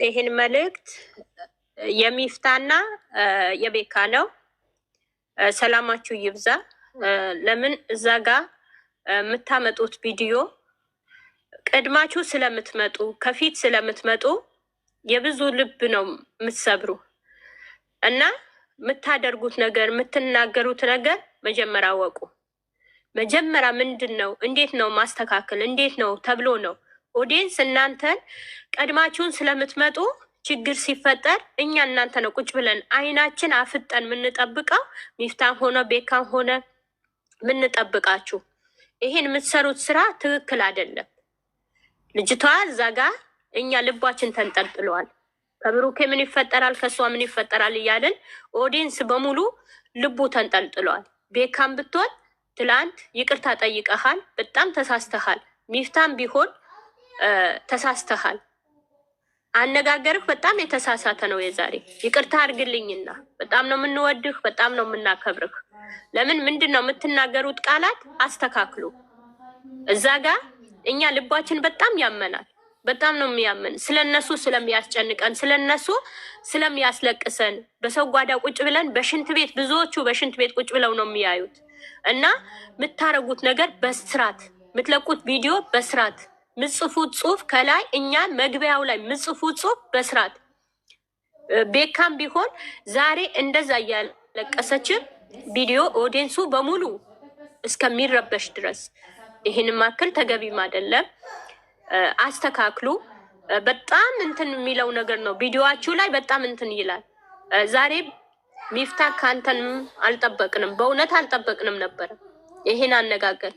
ይህን መልእክት የሚፍታና የቤካ ነው። ሰላማችሁ ይብዛ። ለምን እዛ ጋር የምታመጡት ቪዲዮ ቀድማችሁ ስለምትመጡ ከፊት ስለምትመጡ የብዙ ልብ ነው የምትሰብሩ እና የምታደርጉት ነገር የምትናገሩት ነገር መጀመሪያ አወቁ። መጀመሪያ ምንድን ነው እንዴት ነው ማስተካከል እንዴት ነው ተብሎ ነው ኦዲየንስ እናንተን ቀድማችሁን ስለምትመጡ ችግር ሲፈጠር እኛ እናንተ ነው ቁጭ ብለን አይናችን አፍጠን የምንጠብቀው። ሚፍታም ሆነ ቤካም ሆነ የምንጠብቃችሁ ይሄን የምትሰሩት ስራ ትክክል አይደለም። ልጅቷ እዛ ጋ እኛ ልባችን ተንጠልጥለዋል። ከብሩኬ ምን ይፈጠራል ከሷ ምን ይፈጠራል እያለን ኦዲየንስ በሙሉ ልቡ ተንጠልጥለዋል። ቤካም ብትሆን ትላንት ይቅርታ ጠይቀሃል፣ በጣም ተሳስተሃል። ሚፍታም ቢሆን ተሳስተሃል። አነጋገርህ በጣም የተሳሳተ ነው። የዛሬ ይቅርታ አድርግልኝና በጣም ነው የምንወድህ፣ በጣም ነው የምናከብርህ። ለምን ምንድን ነው የምትናገሩት ቃላት አስተካክሉ። እዛ ጋ እኛ ልባችን በጣም ያመናል፣ በጣም ነው የሚያምን። ስለነሱ ስለሚያስጨንቀን፣ ስለነሱ ስለሚያስለቅሰን በሰው ጓዳ ቁጭ ብለን በሽንት ቤት ብዙዎቹ በሽንት ቤት ቁጭ ብለው ነው የሚያዩት። እና የምታረጉት ነገር በስርዓት የምትለቁት ቪዲዮ በስርዓት ምጽፉት ጽሁፍ ከላይ እኛ መግቢያው ላይ ምጽፉት ጽሁፍ በስርዓት ቤካም ቢሆን ዛሬ እንደዛ እያለቀሰችን ቪዲዮ ኦዲየንሱ በሙሉ እስከሚረበሽ ድረስ ይህን ማክል ተገቢም አይደለም። አስተካክሉ። በጣም እንትን የሚለው ነገር ነው ቪዲዮዋችሁ ላይ በጣም እንትን ይላል። ዛሬ ሚፍታ ካንተንም አልጠበቅንም፣ በእውነት አልጠበቅንም ነበር። ይሄን አነጋገር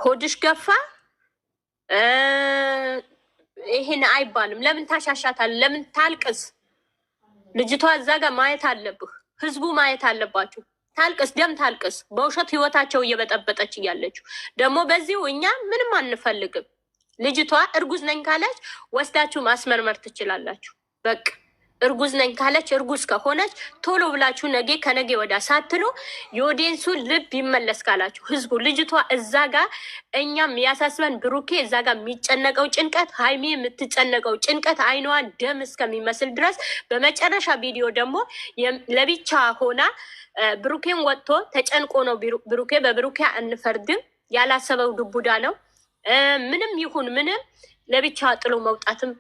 ሆድሽ ገፋ ይሄን አይባልም። ለምን ታሻሻታል? ለምን ታልቅስ? ልጅቷ እዛ ጋር ማየት አለብህ፣ ህዝቡ ማየት አለባችሁ። ታልቅስ፣ ደም ታልቅስ። በውሸት ህይወታቸው እየበጠበጠች እያለችው ደግሞ በዚሁ እኛ ምንም አንፈልግም። ልጅቷ እርጉዝ ነኝ ካለች ወስዳችሁ ማስመርመር ትችላላችሁ። በቃ እርጉዝ ነኝ ካለች እርጉዝ ከሆነች ቶሎ ብላችሁ ነገ ከነገ ወዳ ሳትሉ የኦዲየንሱ ልብ ይመለስ ካላችሁ ህዝቡ ልጅቷ እዛ ጋር እኛም ያሳስበን ብሩኬ እዛ ጋር የሚጨነቀው ጭንቀት ሀይሚ የምትጨነቀው ጭንቀት አይኗን ደም እስከሚመስል ድረስ በመጨረሻ ቪዲዮ ደግሞ ለብቻ ሆና ብሩኬን ወጥቶ ተጨንቆ ነው። ብሩኬ በብሩኬ አንፈርድም፣ ያላሰበው ዱቡዳ ነው። ምንም ይሁን ምንም ለብቻ ጥሎ መውጣትም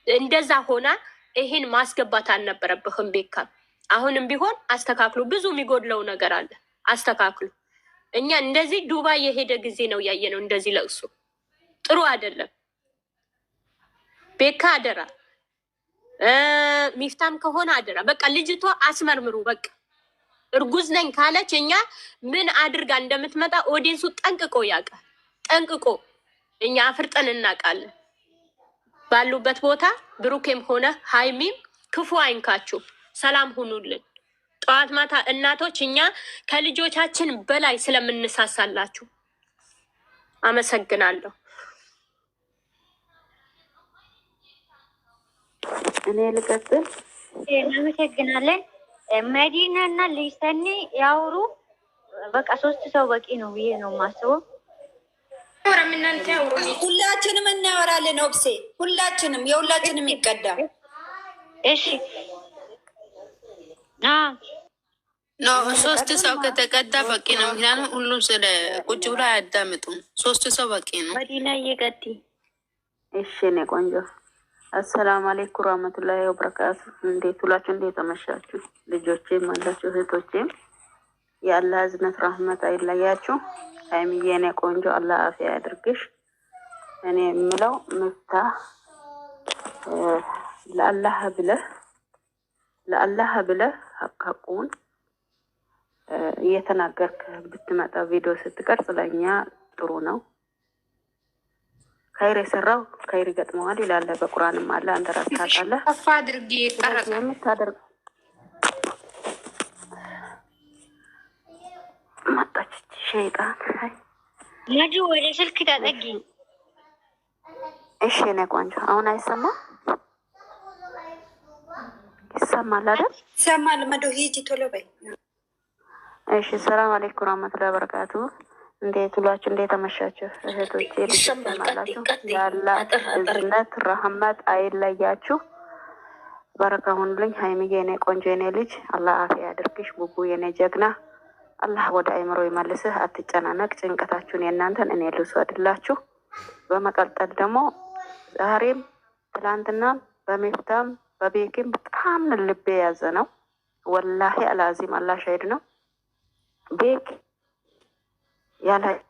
እንደዛ ሆና ይሄን ማስገባት አልነበረብህም። ቤካ አሁንም ቢሆን አስተካክሉ። ብዙ የሚጎድለው ነገር አለ፣ አስተካክሉ። እኛ እንደዚህ ዱባይ የሄደ ጊዜ ነው ያየ ነው። እንደዚህ ለቅሶ ጥሩ አይደለም። ቤካ አደራ፣ ሚፍታም ከሆነ አደራ። በቃ ልጅቷ አስመርምሩ። በቃ እርጉዝ ነኝ ካለች እኛ ምን አድርጋ እንደምትመጣ ኦዲየንሱ ጠንቅቆ ያውቃል። ጠንቅቆ እኛ አፍርጠን እናውቃለን። ባሉበት ቦታ ብሩኬም ሆነ ሃይሚም ክፉ አይንካችሁ፣ ሰላም ሁኑልን። ጠዋት ማታ እናቶች እኛ ከልጆቻችን በላይ ስለምንሳሳላችሁ አመሰግናለሁ። እኔ ልቀጥል። እናመሰግናለን። መዲና እና ልጅ ሰኒ ያውሩ። በቃ 3 ሰው በቂ ነው ብዬ ነው የማስበው። ሁላችንም እናወራለን። ኦብሴ ሁላችንም የሁላችንም ይቀዳል። እሺ ኖ 3 ሰው ከተቀዳ በቂ ነው። ምክንያቱም ሁሉም ስለ ቁጭ ብሎ አያዳምጡም። 3 ሰው በቂ ነው። መዲና እየቀጥ እሺ ነው ቆንጆ። አሰላሙ አለይኩም ወራህመቱላሂ ወበረካቱ። እንዴት ሁላችሁ እንዴት ተመሻችሁ? ልጆቼም አላችሁ እህቶቼም የአላህ እዝነት ረህመት አይለያችሁ። ሃይሚዬ የኔ ቆንጆ አላህ አፊያ ያድርግሽ። እኔ የምለው ሚፍታህ ለአላህ ብለህ ሐቁን እየተናገርክ ብትመጣ ቪዲዮ ስትቀርጽ ለእኛ ጥሩ ነው። ከይር የሰራው ከይር ይገጥመዋል ይላል በቁርአንም አለ። አንተ ራስህ ታውቃለህ። አፋ አድርጌ ቀረጽ የምታደርግ መጣች ሸይጣን ማጂ ወደ ስልክ ተጠጊ። እሺ ነው ቆንጆ። አሁን አይሰማም? ይሰማል አይደል? ይሰማል። መዶ ሂጂ ቶሎ በይ። እሺ ሰላም አለይኩም ወራህመቱላሂ ወበረካቱ። እንዴት ውላችሁ እንዴት አመሻችሁ እህቶቼ ልጆች አላችሁ። ያላ እዝነት ረህመት አይለያችሁ። በረካ ሁኑልኝ። ሀይሚዬ የኔ ቆንጆ የኔ ልጅ አላህ አፊያ ያድርግሽ። ቡቡ የኔ ጀግና አላህ ወደ አይምሮ ይመልስህ። አትጨናነቅ። ጭንቀታችሁን የእናንተን እኔ ልውሰድላችሁ። በመቀጠል ደግሞ ዛሬም ትላንትናም በሚፍታም በቤኪም በጣም ልቤ የያዘ ነው። ወላሂ አልአዚም አላህ ሻሂድ ነው። ቤክ ያላየኸውን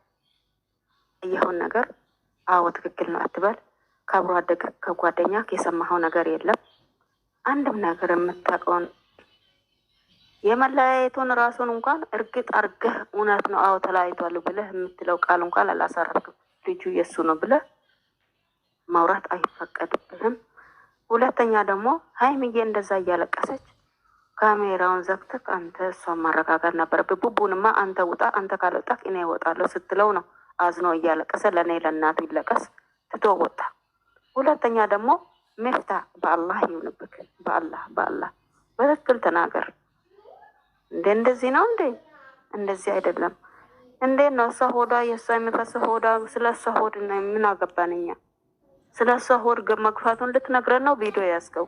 ነገር አዎ ትክክል ነው አትበል። ከአብሮ አደግ ከጓደኛ የሰማኸው ነገር የለም። አንድም ነገር የምታውቀውን የመለያየቱን ራሱን እንኳን እርግጥ አርገህ እውነት ነው አዎ ተለያይቷል ብለህ የምትለው ቃል እንኳን አላሳረፍክም። ልጁ የእሱ ነው ብለህ ማውራት አይፈቀድብህም። ሁለተኛ ደግሞ ሀይሚዬ እንደዛ እያለቀሰች ካሜራውን ዘግተህ አንተ እሷን ማረጋጋት ነበረብህ። ቡቡንማ አንተ ውጣ፣ አንተ ካልወጣህ እኔ እወጣለሁ ስትለው ነው አዝኖ እያለቀሰ ለእኔ ለእናቱ ይለቀስ ትቶ ወጣ። ሁለተኛ ደግሞ ሚፍታ በአላህ ይሁንብክ፣ በአላህ በትክክል ተናገር። እንደዚህ ነው እንዴ? እንደዚህ አይደለም። እንዴት ነው እሷ ሆዳ የእሷ የሚፈስ ሆዳ? ስለ እሷ ሆድ ምን አገባን እኛ? ስለ እሷ ሆድ መግፋቱን ልትነግረን ነው ቪዲዮ ያዝገው?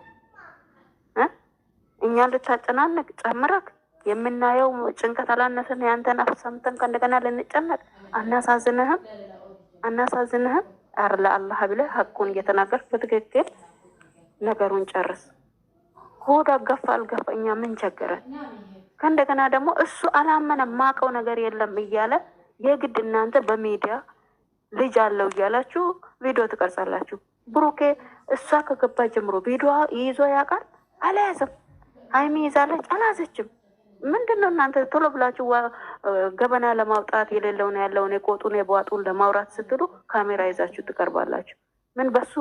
እኛ ልታጨናንቅ ጨምረክ የምናየው ጭንቀት አላነሰን? ያንተን አፍ ሰምተን ከእንደገና ልንጨነቅ አናሳዝንህም? አር ለአላህ ብለህ ሀቁን እየተናገርክ በትክክል ነገሩን ጨርስ። ሆድ አገፋ አልገፋ እኛ ምን ቸገረን? ከእንደገና ደግሞ እሱ አላመነም ማቀው ነገር የለም እያለ የግድ እናንተ በሚዲያ ልጅ አለው እያላችሁ ቪዲዮ ትቀርጻላችሁ። ብሩኬ እሷ ከገባ ጀምሮ ቪዲዮ ይዞ ያውቃል? አልያዘም። ሀይሚ ይዛለች አልያዘችም። ምንድን ነው እናንተ ቶሎ ብላችሁ ገበና ለማውጣት የሌለውን ያለውን የቆጡን የቧጡን ለማውራት ስትሉ ካሜራ ይዛችሁ ትቀርባላችሁ? ምን በሱ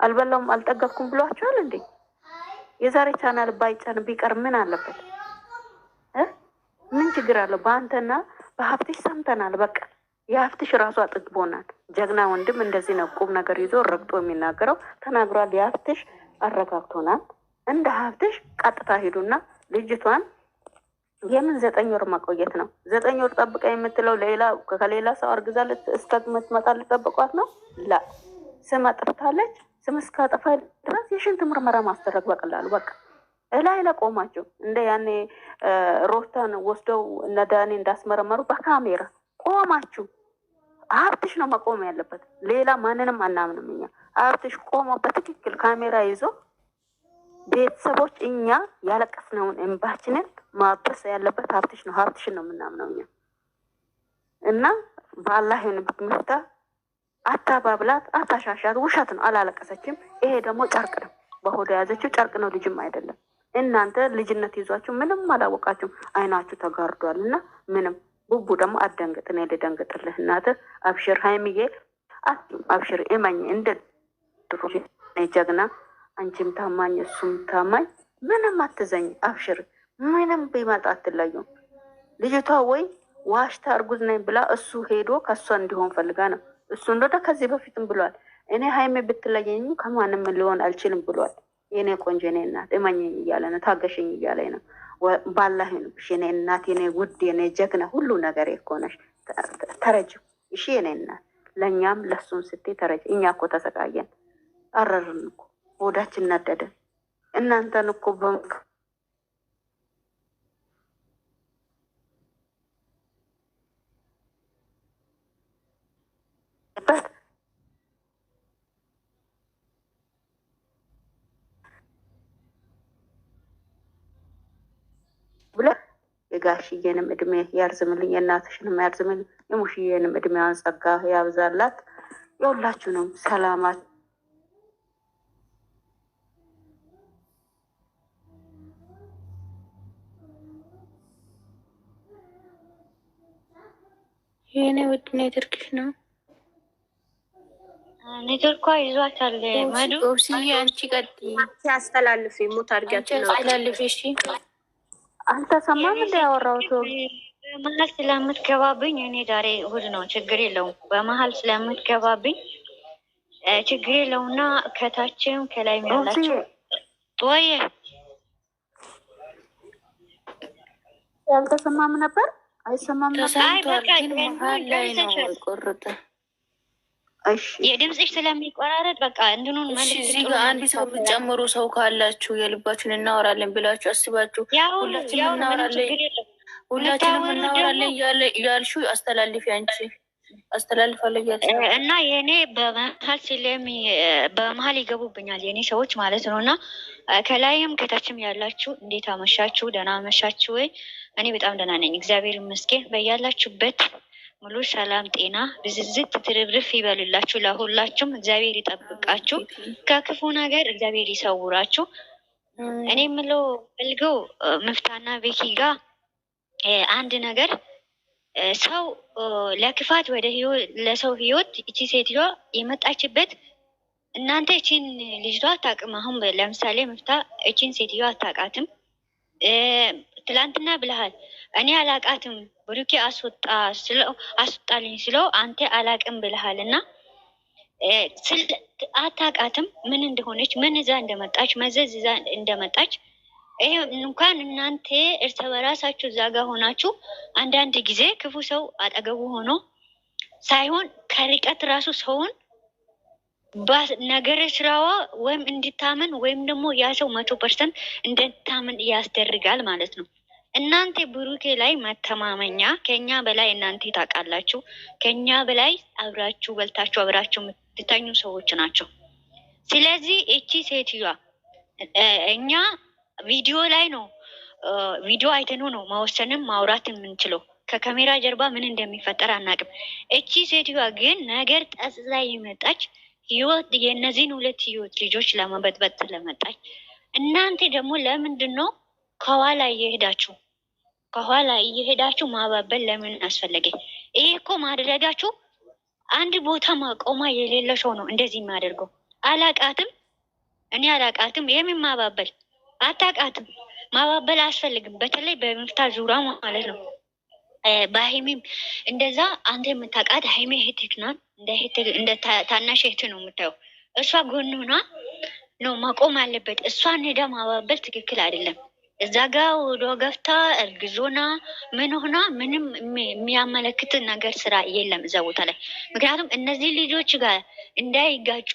አልበላውም አልጠገብኩም ብሏችኋል እንዴ? የዛሬ ቻናል ባይጫን ቢቀር ምን አለበት? ምን ችግር አለው? በአንተና በሀብትሽ ሰምተናል። በቃ የሀብትሽ ራሱ አጥግቦናል። ጀግና ወንድም እንደዚህ ነው ቁም ነገር ይዞ ረግጦ የሚናገረው ተናግሯል። የሀብትሽ አረጋግቶናል። እንደ ሀብትሽ ቀጥታ ሂዱና ልጅቷን የምን 9 ወር ማቆየት ነው? 9 ወር ጠብቃ የምትለው ከሌላ ሰው አርግዛ እስከምትመጣ ልጠብቋት ነው? ላ ስም አጥፍታለች። ስም እስካጠፋ ድረስ የሽንት ምርመራ ማስደረግ በቀላሉ በቃ እላይ ለቆማችሁ እንደ ያኔ ሮታን ወስደው እነ ዳኒ እንዳስመረመሩ በካሜራ ቆማችሁ ሀብትሽ ነው መቆም ያለበት። ሌላ ማንንም አናምንም እኛ። ሀብትሽ ቆሞ በትክክል ካሜራ ይዞ ቤተሰቦች እኛ ያለቀስነውን እንባችንን ማበስ ያለበት ሀብትሽ ነው። ሀብትሽን ነው የምናምነው እኛ እና በአላህ ይሁንብክ። ሚፍታ አታባብላት፣ አታሻሻት። ውሸት ነው፣ አላለቀሰችም። ይሄ ደግሞ ጨርቅ ነው፣ በሆዷ የያዘችው ጨርቅ ነው፣ ልጅም አይደለም። እናንተ ልጅነት ይዟችሁ ምንም አላወቃችሁም። አይናችሁ ተጋርዷል እና ምንም። ቡቡ ደግሞ አትደንግጥ፣ እኔ ልደንግጥልህ እናትህ። አብሽር ሀይሚዬ፣ አብሽር እመኝ። እንደ ድሮ ጀግና፣ አንቺም ታማኝ እሱም ታማኝ። ምንም አትዘኝ፣ አብሽር። ምንም ቢመጣ አትለዩም። ልጅቷ ወይ ዋሽታ እርጉዝ ነኝ ብላ እሱ ሄዶ ከእሷ እንዲሆን ፈልጋ ነው። እሱ እንደደ ከዚህ በፊትም ብሏል፣ እኔ ሀይሜ ብትለየኝ ከማንም ሊሆን አልችልም ብሏል። የኔ ቆንጆ የኔ እናት እመኘኝ እያለ ነው፣ ታገሸኝ እያለ ነው። ባላህ ይሁንብሽ የኔ እናት፣ የኔ ውድ፣ የኔ ጀግና፣ ሁሉ ነገር የኮነሽ ተረጅው። እሺ የኔ እናት፣ ለእኛም ለሱን ስትይ ተረጅ። እኛ እኮ ተሰቃየን፣ አረርን እኮ ሆዳችን ነደደ። እናንተን እኮ የጋሽዬንም እድሜ ያርዝምልኝ፣ የእናትሽንም ያርዝምልኝ፣ የሙሽዬንም እድሜዋን ጸጋ ያብዛላት። የሁላችሁንም ሰላማት የኔ ውድ ኔትወርክሽ ነው። ኔትወርኳ ይዟታል። መዱ ኦብስዬ አንቺ ቀጥይ። ሲያስተላልፍ ሙት አድርጊያችሁ ነው አስተላልፍ። እሺ አልተሰማም እንደ ያወራሁት በመሀል ስለምትገባብኝ እኔ ዛሬ እሑድ ነው፣ ችግር የለውም። በመሀል ስለምትገባብኝ ችግር የለውና ከታችም ከላይ ያላችሁ ወይ ያልተሰማም ነበር። አይሰማም ነበር። ተሰምቷል፣ ግን መሀል ላይ ነው የቆረጠ። እሺ የድምፅሽ ስለሚቆራረጥ በቃ እንትኑን እሺ፣ እዚህ ጋር አንድ ሰው የምትጨምሩ ሰው ካላችሁ የልባችን እናወራለን ብላችሁ አስባችሁ ሁላችንም እናወራለን እያልሹ አስተላልፊ አንቺ አስተላልፋለሁ እና የእኔ በመሀል ይገቡብኛል የእኔ ሰዎች ማለት ነው። እና ከላይም ከታችም ያላችሁ እንዴት አመሻችሁ? ደህና አመሻችሁ ወይ? እኔ በጣም ደህና ነኝ፣ እግዚአብሔር ይመስገን። በያላችሁበት ሙሉ ሰላም ጤና ብዝዝት ትርብርፍ ይበልላችሁ። ለሁላችሁም እግዚአብሔር ይጠብቃችሁ፣ ከክፉ ነገር እግዚአብሔር ይሰውራችሁ። እኔ የምለው ፈልገው ምፍታና ቤኪ ጋር አንድ ነገር ሰው ለክፋት ወደ ለሰው ህይወት እቺ ሴትዮዋ የመጣችበት እናንተ እቺን ልጅቷ አታውቅም። አሁን ለምሳሌ ምፍታ እቺን ሴትዮዋ አታውቃትም። ትላንትና ብለሃል እኔ አላውቃትም ብሩኬ አስወጣልኝ ስለው አንተ አላውቅም ብለሃል እና አታውቃትም ምን እንደሆነች ምን እዛ እንደመጣች መዘዝ እዛ እንደመጣች ይሄ እንኳን እናንተ እርስ በራሳችሁ እዛ ጋር ሆናችሁ አንዳንድ ጊዜ ክፉ ሰው አጠገቡ ሆኖ ሳይሆን ከርቀት ራሱ ሰውን ነገረ ስራዋ ወይም እንድታመን ወይም ደግሞ ያ ሰው 100% እንድታመን ያስደርጋል ማለት ነው። እናንተ ብሩኬ ላይ መተማመኛ ከኛ በላይ እናንተ ታውቃላችሁ። ከኛ በላይ አብራችሁ በልታችሁ አብራችሁ የምትተኙ ሰዎች ናቸው። ስለዚህ እቺ ሴትዮዋ እኛ ቪዲዮ ላይ ነው ቪዲዮ አይተኑ ነው መወሰንም ማውራት የምንችለው። ከካሜራ ጀርባ ምን እንደሚፈጠር አናውቅም። እቺ ሴትዮዋ ግን ነገር ጠጽላ የመጣች ህይወት የእነዚህን ሁለት ህይወት ልጆች ለመበጥበጥ ስለመጣች እናንተ ደግሞ ለምንድን ነው ከኋላ እየሄዳችሁ ማባበል ለምን አስፈለገ? ይሄ እኮ ማድረጋችሁ አንድ ቦታ ማቆማ የሌለ ሰው ነው እንደዚህ የሚያደርገው። አላቃትም እኔ አላቃትም የምን ማባበል አታቃትም። ማባበል አያስፈልግም። በተለይ በምፍታ ዙራ ማለት ነው። በሀይሚም እንደዛ አንተ የምታውቃት ሀይሚ እህትህ ናት። እንደ ታናሽ እህት ነው የምታየው። እሷ ጎን ሆና ነው ማቆም አለበት። እሷን ሄዳ ማባበል ትክክል አይደለም። እዛ ጋ ወደ ገፍታ እርግዞና ምን ሆና ምንም የሚያመለክት ነገር ስራ የለም እዛ ቦታ ላይ። ምክንያቱም እነዚህ ልጆች ጋር እንዳይጋጩ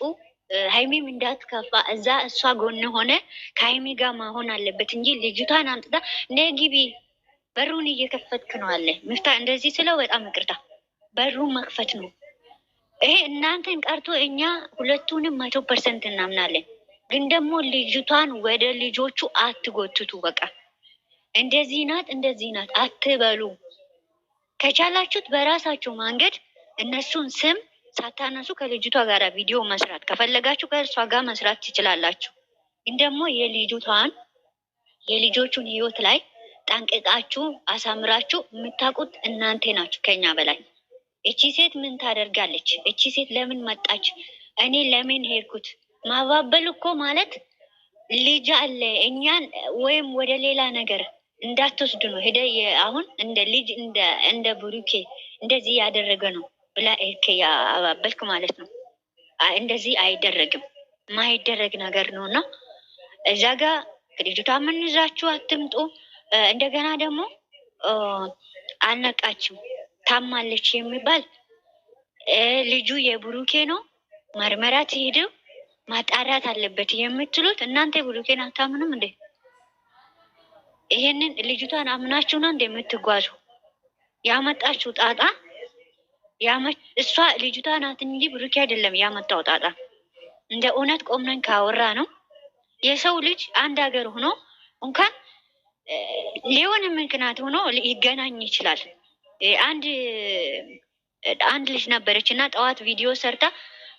ሀይሚም እንዳትከፋ እዛ እሷ ጎን ሆነ ከሀይሚ ጋር መሆን አለበት እንጂ ልጅቷን አምጥታ ነግቢ በሩን እየከፈትክ ነው አለ ምፍታ። እንደዚህ ስለው በጣም ይቅርታ፣ በሩን መክፈት ነው ይሄ። እናንተን ቀርቶ እኛ ሁለቱንም 100% እናምናለን። ግን ደግሞ ልጅቷን ወደ ልጆቹ አትጎትቱ። በቃ እንደዚህ ናት አትበሉ። ከቻላችሁት በራሳችሁ መንገድ እነሱን ስም ሳታነሱ ከልጅቷ ጋር ቪዲዮ መስራት ከፈለጋችሁ ከእርሷ ጋር መስራት ትችላላችሁ። ግን ደግሞ የልጆቹን ህይወት ላይ ጠንቅቃችሁ አሳምራችሁ የምታውቁት እናንተ ናችሁ ከኛ በላይ። እቺ ሴት ምን ታደርጋለች? እቺ ሴት ለምን መጣች? እኔ ለምን ሄድኩት? ማባበል እኮ ማለት ልጅ አለ እኛን ወይም ወደ ሌላ ነገር እንዳትወስዱ ነው። ሄደ አሁን እንደ ልጅ እንደ ብሩኬ እንደዚህ ያደረገ ነው ብላ ኤርኬ ያባበልክ ማለት ነው። እንደዚህ አይደረግም፣ ማይደረግ ነገር ነው። እና እዛ ጋ ልጅቷ ምን ይዛችሁ አትምጡ። እንደገና ደግሞ አልነቃችም ታማለች የሚባል ልጁ የብሩኬ ነው መርመራ ትሄደው ማጣራት አለበት የምትሉት እናንተ ብሩኬን አታምንም እንዴ? ይሄንን ልጅቷን አምናችሁ ነው እንደ የምትጓዙ? ያመጣችሁ ጣጣ እሷ ልጅቷ ናት እንጂ ብሩኬ አይደለም ያመጣው ጣጣ። እንደ እውነት ቆምነን ካወራ ነው የሰው ልጅ አንድ ሀገር ሆኖ እንኳን ሊሆን ምክንያት ሆኖ ይገናኝ ይችላል። አንድ ልጅ ነበረች እና ጠዋት ቪዲዮ ሰርታ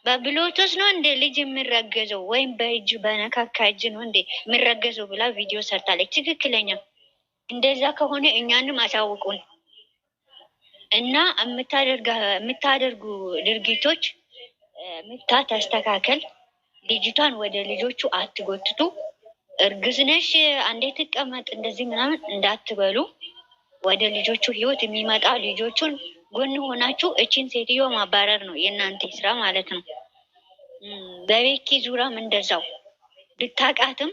በብሎቶስ ነው እንደ ልጅ የሚረገዘው ወይም በእጅ በነካካ እጅ ነው እንደ የሚረገዘው ብላ ቪዲዮ ሰርታለች። ትክክለኛ እንደዛ ከሆነ እኛንም አሳውቁን እና የምታደርጉ ድርጊቶች ምታ ተስተካከል። ልጅቷን ወደ ልጆቹ አትጎትቱ። እርግዝ ነሽ አንዴ ትቀመጥ እንደዚህ ምናምን እንዳትበሉ። ወደ ልጆቹ ህይወት የሚመጣ ልጆቹን ጎን ሆናችሁ እችን ሴትዮ ማባረር ነው የእናንተ ስራ ማለት ነው። በቤኪ ዙራም እንደዛው ብታቃትም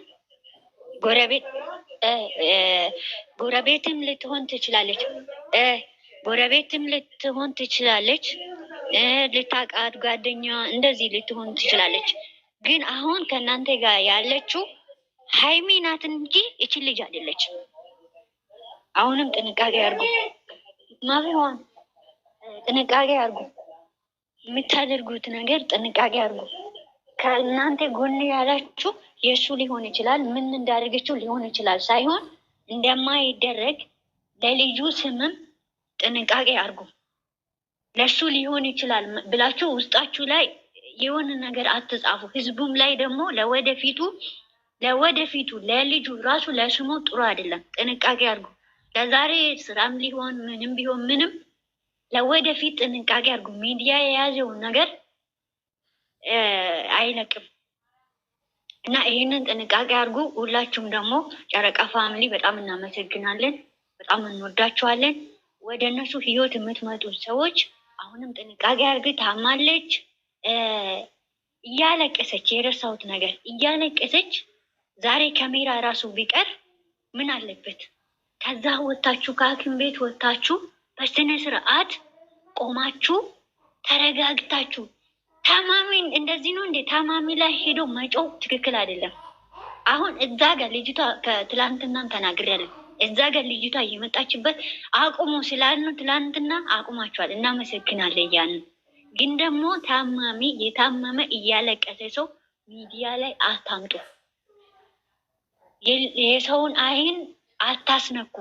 ጎረቤትም ልትሆን ትችላለች። ጎረቤትም ልትሆን ትችላለች፣ ልታውቃት ጓደኛ እንደዚህ ልትሆን ትችላለች። ግን አሁን ከእናንተ ጋር ያለችው ሀይሚ ናት እንጂ ይችን ልጅ አይደለች። አሁንም ጥንቃቄ አድርጉ፣ ማቢሆን ጥንቃቄ አድርጉ። የምታደርጉት ነገር ጥንቃቄ አድርጉ። ከእናንተ ጎን ያላችሁ የእሱ ሊሆን ይችላል፣ ምን እንዳደረገችው ሊሆን ይችላል ሳይሆን እንደማይደረግ ለልጁ ስምም ጥንቃቄ አድርጉ። ለሱ ሊሆን ይችላል ብላችሁ ውስጣችሁ ላይ የሆነ ነገር አትጻፉ። ህዝቡም ላይ ደግሞ ለወደፊቱ ለልጁ ራሱ ለስሙ ጥሩ አይደለም። ጥንቃቄ አድርጉ። ለዛሬ ስራም ሊሆን ምንም ቢሆን ምንም ለወደፊት ጥንቃቄ አድርጉ። ሚዲያ የያዘውን ነገር አይለቅም እና ይህንን ጥንቃቄ አድርጉ። ሁላችሁም ደግሞ ጨረቃ ፋሚሊ በጣም እናመሰግናለን፣ በጣም እንወዳችኋለን። ወደ እነሱ ህይወት የምትመጡ ሰዎች አሁንም ጥንቃቄ አድርግ። ታማለች እያለቀሰች፣ የረሳሁት ነገር እያለቀሰች ዛሬ ካሜራ ራሱ ቢቀር ምን አለበት? ከዛ ወታችሁ ከሐኪም ቤት ወታችሁ በስነ ስርዓት ቆማችሁ ተረጋግታችሁ ታማሚን እንደዚህ ነው እንዴ? ታማሚ ላይ ሄዶ መጮው ትክክል አይደለም። አሁን እዛ ጋር ልጅቷ ከትላንትናም ተናግሬያለሁ። እዛ ጋር ልጅቷ እየመጣችበት አቁሙ ስላልን ትላንትና አቁማችኋል፣ እናመሰግናለን። ያን ግን ደግሞ የታመመ እያለቀሰ ሰው ሚዲያ ላይ አታምጡ። የሰውን አይን አታስነኩ።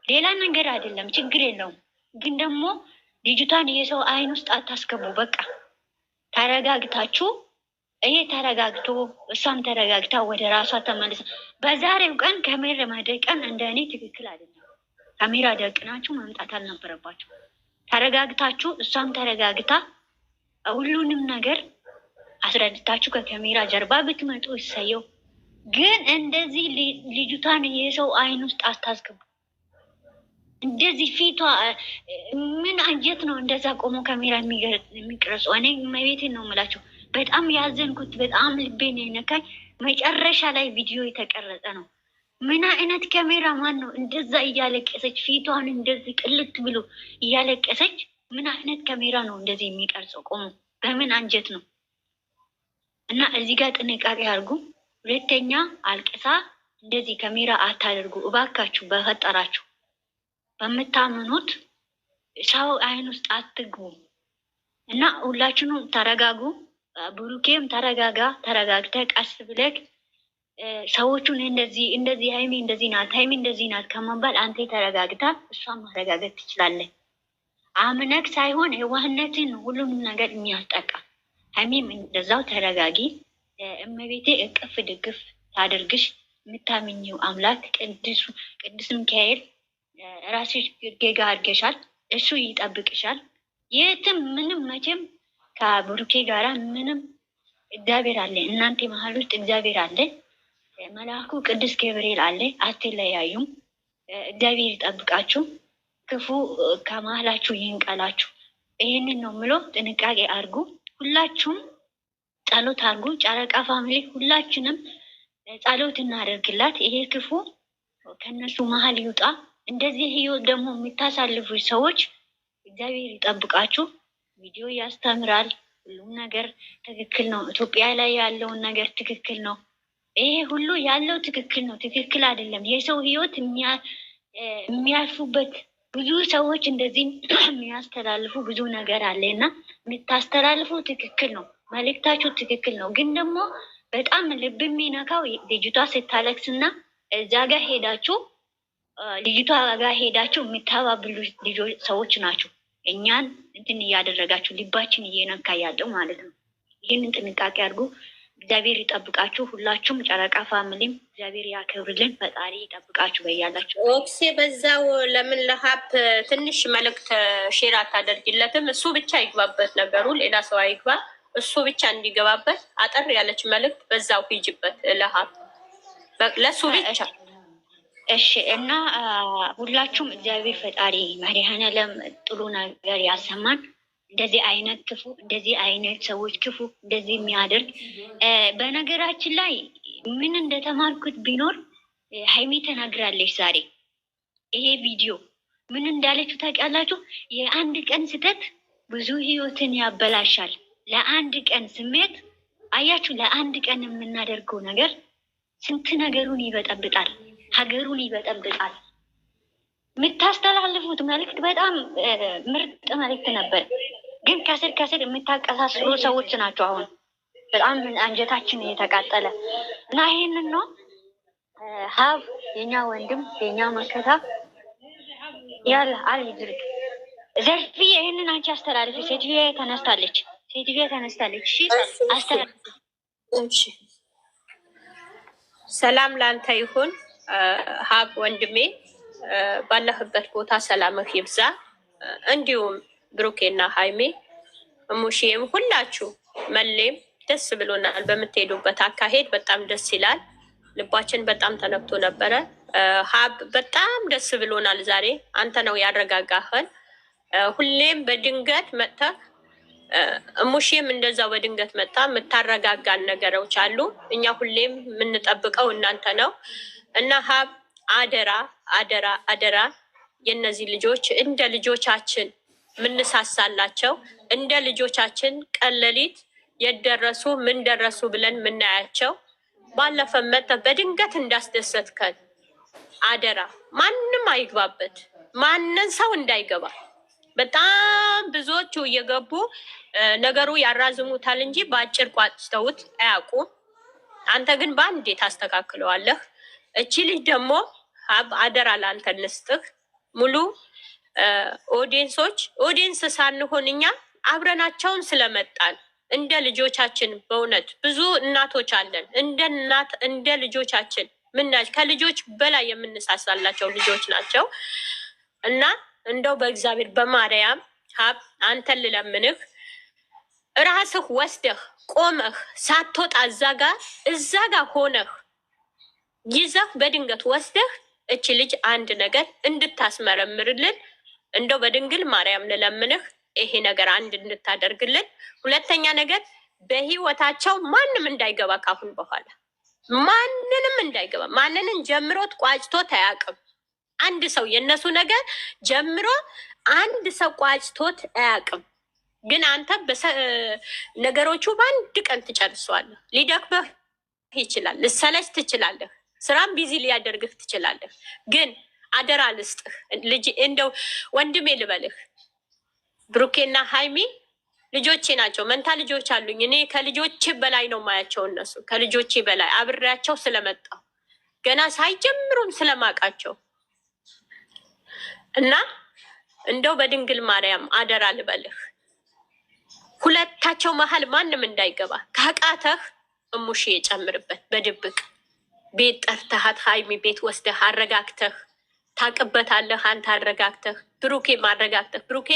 ሌላ ነገር አይደለም፣ ችግር የለውም። ግን ደግሞ ልጅቷን የሰው አይን ውስጥ አታስገቡ። በቃ ተረጋግታችሁ ይሄ ተረጋግቶ እሷም ተረጋግታ ወደ ራሷ ተመልሳ። በዛሬው ቀን ካሜራ ማደቀን እንደ እኔ ትክክል አይደለም። ካሜራ ደቅናችሁ መምጣት አልነበረባችሁ። ተረጋግታችሁ እሷም ተረጋግታ ሁሉንም ነገር አስረድታችሁ ከካሜራ ጀርባ ብትመጡ ይሰየው። ግን እንደዚህ ልጅቷን የሰው አይን ውስጥ አታስገቡ። እንደዚህ ፊቷ ምን አንጀት ነው እንደዛ ቆሞ ካሜራ የሚቀርጹ? እኔ መቤቴን ነው የምላቸው። በጣም ያዘንኩት፣ በጣም ልቤን የነካኝ መጨረሻ ላይ ቪዲዮ የተቀረጸ ነው። ምን አይነት ካሜራ ማን ነው እንደዛ እያለቀሰች ፊቷን እንደዚህ ቅልት ብሎ እያለቀሰች ምን አይነት ካሜራ ነው እንደዚህ የሚቀርጸው? ቆሞ በምን አንጀት ነው? እና እዚህ ጋር ጥንቃቄ አድርጉ። ሁለተኛ አልቅሳ እንደዚህ ካሜራ አታደርጉ እባካችሁ፣ በፈጠራችሁ። በምታምኑት ሰው አይን ውስጥ አትግቡ እና ሁላችሁም ተረጋጉ። ብሩኬም ተረጋግተ ቀስ ብለክ ሰዎቹን እንደዚህ ሀይሚ እንደዚህ ናት፣ ሀይሚ እንደዚህ ናት ከመባል አንተ ተረጋግታ እሷን ማረጋገጥ ትችላለህ። አምነክ ሳይሆን የዋህነትን ሁሉም ነገር የሚያስጠቃ። ሀይሚም እንደዛው ተረጋጊ። እመቤቴ እቅፍ ድግፍ ታደርግሽ። የምታምኚው አምላክ ቅዱስ ሚካኤል ራስሽ ጌጋ አድርገሻል፣ እሱ ይጠብቅሻል። የትም ምንም መቼም ከብሩኬ ጋራ ምንም እግዚአብሔር አለ። እናንተ መሀል ውስጥ እግዚአብሔር አለ። መልአኩ ቅዱስ ገብርኤል አለ። አትለያዩም። እግዚአብሔር ይጠብቃችሁ፣ ክፉ ከመሀላችሁ ይንቀላችሁ። ይህንን ነው ምሎ። ጥንቃቄ አድርጉ። ሁላችሁም ጸሎት አድርጉ። ጨረቃ ፋሚሊ ሁላችንም ጸሎት እናደርግላት። ይሄ ክፉ ከነሱ መሀል ይውጣ። እንደዚህ ህይወት ደግሞ የምታሳልፉ ሰዎች እግዚአብሔር ይጠብቃችሁ። ቪዲዮ ያስተምራል። ሁሉም ነገር ትክክል ነው። ኢትዮጵያ ላይ ያለውን ነገር ትክክል ነው። ይሄ ሁሉ ያለው ትክክል ነው፣ ትክክል አይደለም። የሰው ህይወት የሚያልፉበት ብዙ ሰዎች እንደዚህ የሚያስተላልፉ ብዙ ነገር አለ እና የምታስተላልፉ ትክክል ነው። መልእክታችሁ ትክክል ነው። ግን ደግሞ በጣም ልብ የሚነካው ልጅቷ ስታለቅስና እዛ ጋር ሄዳችሁ ልጅቷ ጋር ሄዳችሁ የምታባብሉ ልጆች ሰዎች ናቸው። እኛን እንትን እያደረጋችሁ ልባችን እየነካ ያለው ማለት ነው። ይህንን ጥንቃቄ አድርጉ። እግዚአብሔር ይጠብቃችሁ። ሁላችሁም ጨረቃ ፋሚሊም እግዚአብሔር ያከብርልን። ፈጣሪ ይጠብቃችሁ በያላችሁ። ኦክሴ በዛው ለምን ለሀብ ትንሽ መልእክት ሼር አታደርጊለትም? እሱ ብቻ ይግባበት ነገሩ፣ ሌላ ሰው አይግባ። እሱ ብቻ እንዲገባበት አጠር ያለች መልእክት በዛው ሂጅበት ለሀብ ለሱ ብቻ። እሺ። እና ሁላችሁም እግዚአብሔር ፈጣሪ መድኃኔዓለም ጥሩ ነገር ያሰማን። እንደዚህ አይነት ክፉ፣ እንደዚህ አይነት ሰዎች ክፉ እንደዚህ የሚያደርግ በነገራችን ላይ ምን እንደተማርኩት ቢኖር ሀይሚ ተናግራለች ዛሬ። ይሄ ቪዲዮ ምን እንዳለችው ታውቃላችሁ? የአንድ ቀን ስህተት ብዙ ህይወትን ያበላሻል። ለአንድ ቀን ስሜት አያችሁ፣ ለአንድ ቀን የምናደርገው ነገር ስንት ነገሩን ይበጠብጣል፣ ሀገሩን ይበጠብጣል። የምታስተላልፉት መልዕክት በጣም ምርጥ መልዕክት ነበር፣ ግን ከስር ከስር የምታቀሳስሩ ሰዎች ናቸው። አሁን በጣም አንጀታችን የተቃጠለ እና ይህንን ነው ሀብ የኛ ወንድም የኛ መከታ ያለ አልድርግ ዘርፊ ይህንን አንቺ አስተላልፊ። ሴትዮ ተነስታለች፣ ሴትዮ ተነስታለች። እሺ አስተላልፊ። እሺ ሰላም ላንተ ይሁን ሀብ ወንድሜ፣ ባለህበት ቦታ ሰላምህ ይብዛ። እንዲሁም ብሩኬና ሃይሜ ሙሽዬም ሁላችሁ መሌም ደስ ብሎናል። በምትሄዱበት አካሄድ በጣም ደስ ይላል። ልባችን በጣም ተነክቶ ነበረ። ሀብ በጣም ደስ ብሎናል። ዛሬ አንተ ነው ያረጋጋህን። ሁሌም በድንገት መጥተህ ሙሽዬም እንደዛው በድንገት መጣ የምታረጋጋን ነገሮች አሉ። እኛ ሁሌም የምንጠብቀው እናንተ ነው እና ሀብ አደራ አደራ አደራ የእነዚህ ልጆች እንደ ልጆቻችን ምንሳሳላቸው እንደ ልጆቻችን ቀለሊት የደረሱ ምን ደረሱ ብለን ምናያቸው ባለፈ መጥተህ በድንገት እንዳስደሰትከን አደራ። ማንም አይግባበት፣ ማንን ሰው እንዳይገባ። በጣም ብዙዎቹ እየገቡ ነገሩ ያራዝሙታል እንጂ በአጭር ቋጭተውት አያውቁም። አንተ ግን በአንዴ ታስተካክለዋለህ። እቺ ልጅ ደግሞ አደራ ለአንተ እንስጥህ። ሙሉ ኦዲየንስ ሳንሆን እኛ አብረናቸውን ስለመጣን እንደ ልጆቻችን በእውነት ብዙ እናቶች አለን። እንደ እናት እንደ ልጆቻችን ከልጆች በላይ የምንሳሳላቸው ልጆች ናቸው እና እንደው በእግዚአብሔር በማርያም ሀብ አንተን ልለምንህ፣ ራስህ ወስደህ ቆመህ ሳትወጣ እዛ ጋ ሆነህ ይዘህ በድንገት ወስደህ እቺ ልጅ አንድ ነገር እንድታስመረምርልን እንደው በድንግል ማርያም ልለምንህ፣ ይሄ ነገር አንድ እንድታደርግልን። ሁለተኛ ነገር በህይወታቸው ማንም እንዳይገባ፣ ካሁን በኋላ ማንንም እንዳይገባ። ማንንን ጀምሮት ቋጭቶት አያውቅም። አንድ ሰው የእነሱ ነገር ጀምሮ አንድ ሰው ቋጭቶት አያውቅም። ግን አንተ ነገሮቹ በአንድ ቀን ትጨርሰዋለህ። ሊደክመህ ይችላል፣ ልሰለች ትችላለህ፣ ስራም ቢዚ ሊያደርግህ ትችላለህ። ግን አደራ ልስጥህ ልጅ፣ እንደው ወንድሜ ልበልህ፣ ብሩኬና ሃይሚ ልጆቼ ናቸው። መንታ ልጆች አሉኝ። እኔ ከልጆቼ በላይ ነው ማያቸው። እነሱ ከልጆቼ በላይ አብሬያቸው ስለመጣሁ ገና ሳይጀምሩም ስለማውቃቸው እና እንደው በድንግል ማርያም አደራ ልበልህ፣ ሁለታቸው መሀል ማንም እንዳይገባ። ካቃተህ እሙሽ የጨምርበት በድብቅ ቤት ጠርተሃት ሃይሚ ቤት ወስደህ አረጋግተህ ታቅበታለህ። አንተ አረጋግተህ ብሩኬ ማረጋግተህ ብሩኬ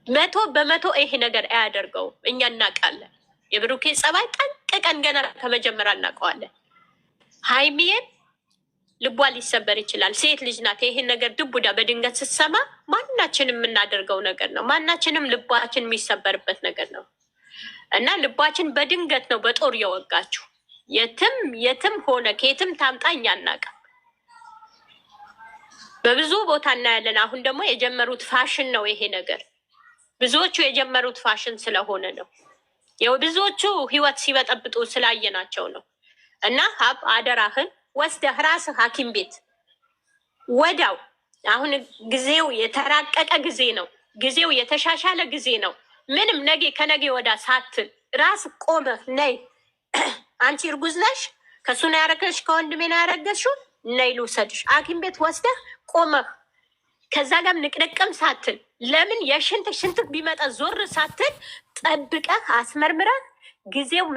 መቶ በመቶ ይሄ ነገር አያደርገውም። እኛ እናውቃለን። የብሩኬ ጸባይ ጠንቅቀን ገና ከመጀመሪያ እናውቀዋለን። ሃይሚዬን ልቧ ሊሰበር ይችላል። ሴት ልጅ ናት። ይሄን ነገር ድቡዳ በድንገት ስትሰማ ማናችንም የምናደርገው ነገር ነው። ማናችንም ልባችን የሚሰበርበት ነገር ነው እና ልባችን በድንገት ነው በጦር የወጋችሁ። የትም ሆነ ከየትም ታምጣ እኛ አናውቅም። በብዙ ቦታ እናያለን። አሁን ደግሞ የጀመሩት ፋሽን ነው ይሄ ነገር። ብዙዎቹ የጀመሩት ፋሽን ስለሆነ ነው። ብዙዎቹ ህይወት ሲበጠብጡ ስላየናቸው ነው። እና ሀብ አደራህን ወስደህ ራስህ ሐኪም ቤት ወዳው። አሁን ጊዜው የተራቀቀ ጊዜ ነው። ጊዜው የተሻሻለ ጊዜ ነው። ምንም ከነገ ወዳ ሳትል ራስ ቆመህ ነይ፣ አንቺ እርጉዝ ነሽ፣ ከሱ ነው ያረገሽ፣ ከወንድሜ ነው ያረገሽው፣ ነይ ልውሰድሽ። ሐኪም ቤት ወስደህ ቆመህ ከዛ ጋር ንቅንቅም ሳትል ለምን የሽንት ቢመጣ ዞር ሳትል ጠብቀህ አስመርምረህ ጊዜው